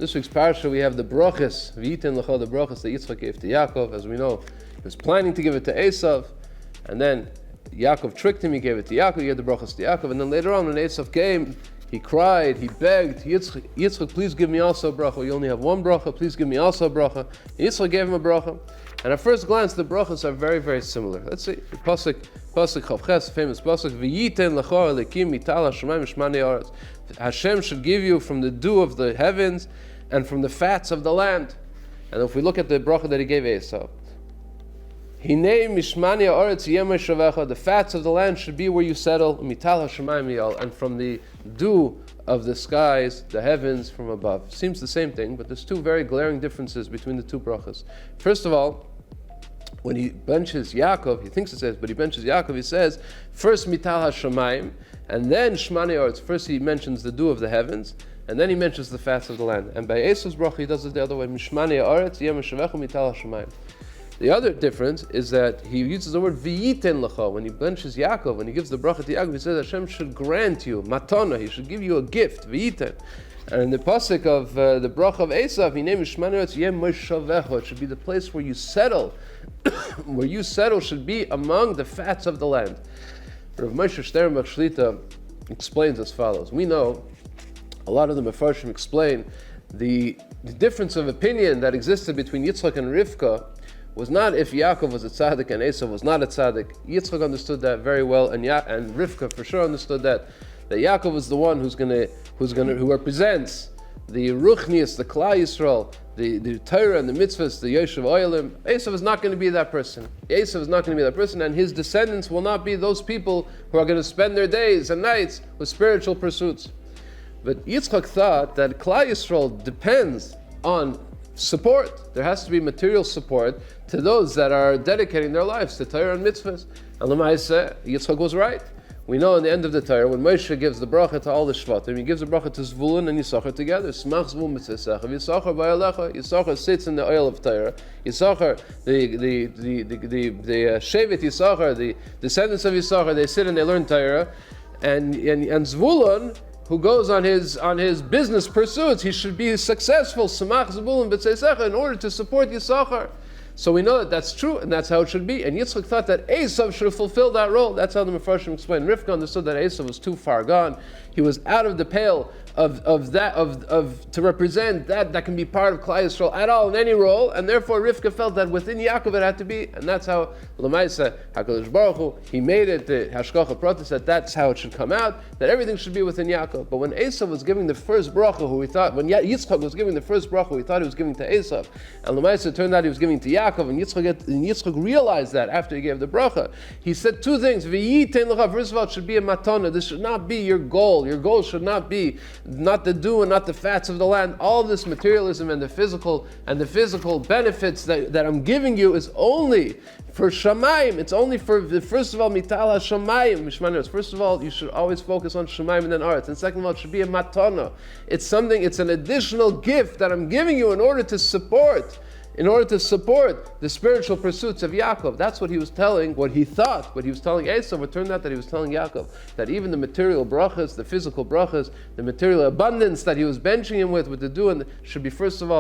This week's parsha we have the brachas, v'yiten l'cha, the brachas that Yitzchak gave to Yaakov. As we know, he was planning to give it to Esav, and then Yaakov tricked him, he gave it to Yaakov, he had the brachas to Yaakov, and then later on when Esav came, he cried, he begged, Yitzchak, please give me also a bracha. You only have one bracha, please give me also a bracha. And Yitzchak gave him a bracha. And at first glance, the brachas are very, very similar. Let's see, Pasuk Chavches, famous Pasuk, v'yiten l'cha elikim mital hashamayim shmani aretz. Hashem should give you from the dew of the heavens and from the fats of the land. And if we look at the bracha that he gave Esau, Hinei mishmani haaretz yeh moshavecha, the fats of the land should be where you settle, mital hashamayim yal, and from the dew of the skies, the heavens from above. Seems the same thing, but there's two very glaring differences between the two brachas. First of all, when he benches Yaakov, he thinks it says, but he benches Yaakov, he says, first mital hashamayim, and then shmani haaretz. First he mentions the dew of the heavens, and then he mentions the fats of the land. And by Esau's bracha, he does it the other way, mishmani haaretz yeh moshavecha mital hashamayim. The other difference is that he uses the word v'yiten l'cha. When he benches Yaakov, when he gives the bracha to Yaakov, he says Hashem should grant you matana. He should give you a gift, v'yiten. And in the pasuk of the bracha of Esav, he named Shmani Haaretz Yeh Moshavecha. It should be the place where you settle. Where you settle should be among the fats of the land. Rav Moshe Sternbach Shlita explains as follows. We know a lot of the Mefarshim explain the difference of opinion that existed between Yitzchak and Rivka was not if Yaakov was a tzaddik and Esav was not a tzaddik. Yitzchak understood that very well, and Rivka for sure understood that Yaakov is the one who represents the Ruchnius, the Klal Yisrael, the Torah and the mitzvahs, the Yoshev Oilim. Esav is not going to be that person. Esav is not going to be that person, and his descendants will not be those people who are going to spend their days and nights with spiritual pursuits. But Yitzchak thought that Klal Yisrael depends on support. There has to be material support to those that are dedicating their lives to Torah and mitzvahs. And L'maaseh, Yitzchak was right. We know in the end of the Torah, when Moshe gives the bracha to all the Shvatim, he gives the bracha to Zvulun and Yisachar together. Smach Zvulun b'tzesecha, Yisachar b'ayalecha. Yisachar sits in the oil of Torah. Yisachar, the Shevet Yisachar, the descendants of Yisachar, they sit and they learn Torah. And Zvulun, who goes on his business pursuits, he should be successful, Samach Zvulun b'tzesecha, in order to support Yisachar. So we know that that's true, and that's how it should be. And Yitzchak thought that Esav should fulfill that role. That's how the Mefarshim explained. Rivka understood that Esav was too far gone. He was out of the pale to represent that can be part of Klal Yisrael at all in any role, and therefore Rivka felt that within Yaakov it had to be, and that's how L'maaseh HaKadosh Baruch Hu, he made it the Hashgacha Pratis, that's how it should come out, that everything should be within Yaakov. But when Esav was giving the first bracha, when Yitzchak was giving the first bracha, he thought he was giving to Esav, and L'maaseh turned out he was giving to Yaakov, and Yitzchak realized that after he gave the bracha. He said two things. V'yiten l'cha. First of all, it should be a matana. This should not be your goal. Your goal should not be not the dew and not the fats of the land. All this materialism and the physical benefits that I'm giving you is only for shamayim. It's only for first of all mital hashamayim. First of all, you should always focus on shamayim and then aretz. And second of all, it should be a matana. It's an additional gift that I'm giving you in order to support the spiritual pursuits of Yaakov. That's what he was telling, what he thought, what he was telling Esav. It turned out that he was telling Yaakov, that even the material brachas, the physical brachas, the material abundance that he was benching him with the dew, should be first and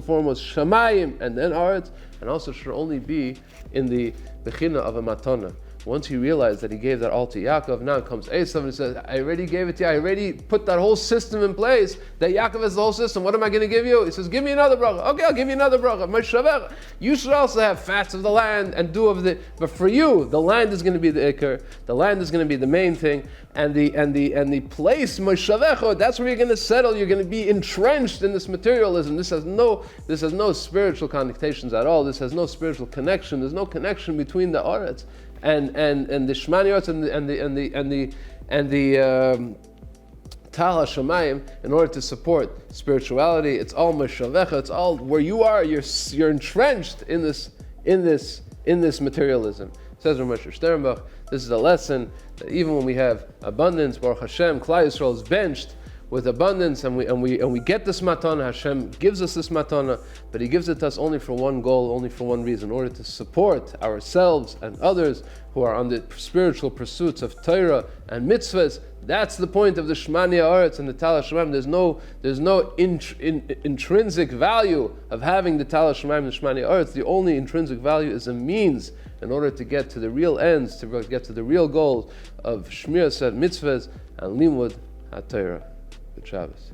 foremost, shamayim, and then aretz, and also should only be in the bechina of a matana. Once he realized that he gave that all to Yaakov, now comes Esav and he says, I already gave it to you. I already put that whole system in place, that Yaakov has the whole system. What am I going to give you? He says, give me another bracha. Okay, I'll give you another bracha. You should also have fats of the land and dew of the, but for you, the land is going to be the ikar. The land is going to be the main thing. And the place, Moshavecha, that's where you're going to settle. You're going to be entrenched in this materialism. This has no spiritual connotations at all. This has no spiritual connection. There's no connection between the aretz and the Shmani Haaretz and the Tal HaShamayim in order to support spirituality. It's all Moshavecha. It's all where you are. You're entrenched in this materialism. Says Rav Moshe Sternbach, this is a lesson that even when we have abundance, Baruch Hashem, Klal Yisrael is benched with abundance, and we get this matana. Hashem gives us this matana, but He gives it to us only for one goal, only for one reason, in order to support ourselves and others who are on the spiritual pursuits of Torah and mitzvahs. That's the point of the Shmani Haaretz and the Tal HaShemaim. There's no intrinsic value of having the Tal HaShemaim and the Shmani Haaretz. The only intrinsic value is a means in order to get to the real ends, to get to the real goals of Shmiras mitzvahs and Limud HaTorah. Good Shabbos.